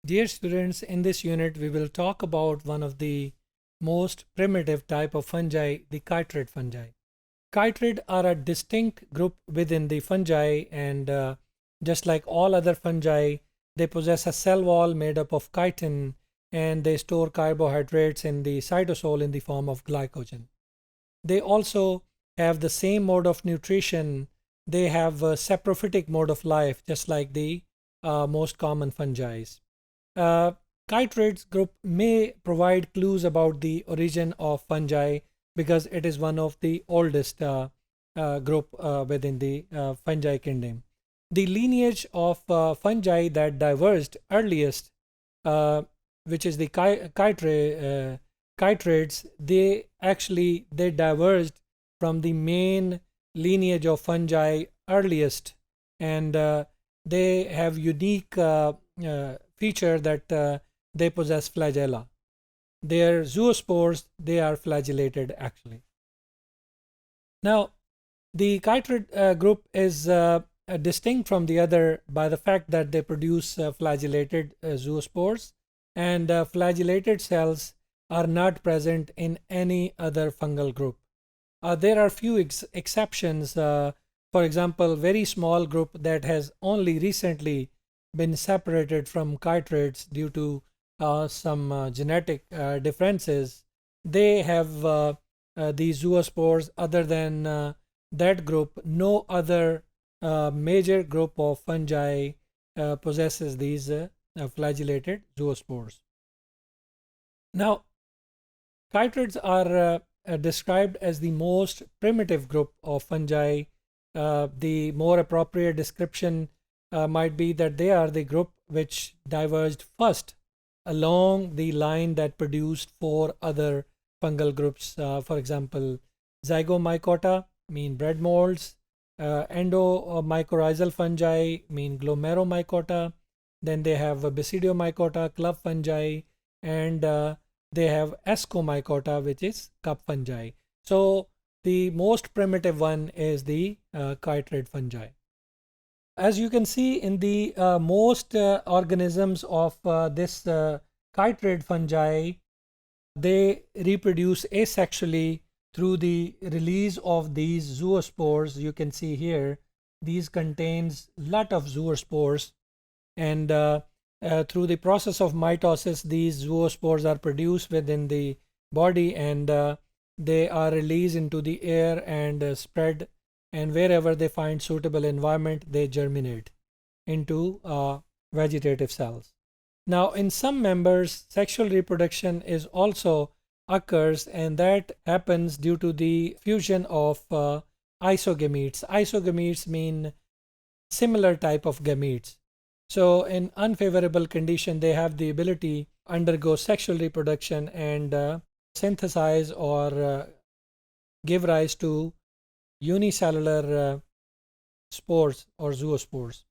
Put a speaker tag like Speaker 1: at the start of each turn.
Speaker 1: Dear students, in this unit we will talk about one of the most primitive type of fungi, the chytrid fungi. Chytrid are a distinct group within the fungi, and just like all other fungi, they possess a cell wall made up of chitin, and they store carbohydrates in the cytosol in the form of glycogen. They also have the same mode of nutrition. They have a saprophytic mode of life, just like the most common fungi. Uh, Chytrids group may provide clues about the origin of fungi because it is one of the oldest group within the fungi kingdom. The lineage of fungi that diverged earliest, which is the chytrids, they diverged from the main lineage of fungi earliest, and they have unique feature that they possess flagella. Their zoospores, they are flagellated actually. Now, the chytrid group is distinct from the other by the fact that they produce flagellated zoospores, and flagellated cells are not present in any other fungal group. There are few exceptions. For example, very small group that has only recently been separated from chytrids due to some genetic differences. They have these zoospores. Other than that group, no other major group of fungi possesses these flagellated zoospores. Now, chytrids are described as the most primitive group of fungi. The more appropriate description might be that they are the group which diverged first along the line that produced four other fungal groups. For example, zygomycota mean bread molds, endomycorrhizal fungi mean glomeromycota, then they have basidiomycota, club fungi, and they have ascomycota, which is cup fungi. So the most primitive one is the chytrid fungi. As you can see in the most organisms of this chytrid fungi, they reproduce asexually through the release of these zoospores. You can see here, these contains lot of zoospores, and through the process of mitosis, these zoospores are produced within the body, and they are released into the air and spread, and wherever they find suitable environment, they germinate into vegetative cells. Now, in some members, sexual reproduction is also occurs, and that happens due to the fusion of isogametes. Isogametes mean similar type of gametes. So in unfavorable condition, they have the ability to undergo sexual reproduction and synthesize or give rise to unicellular spores or zoospores.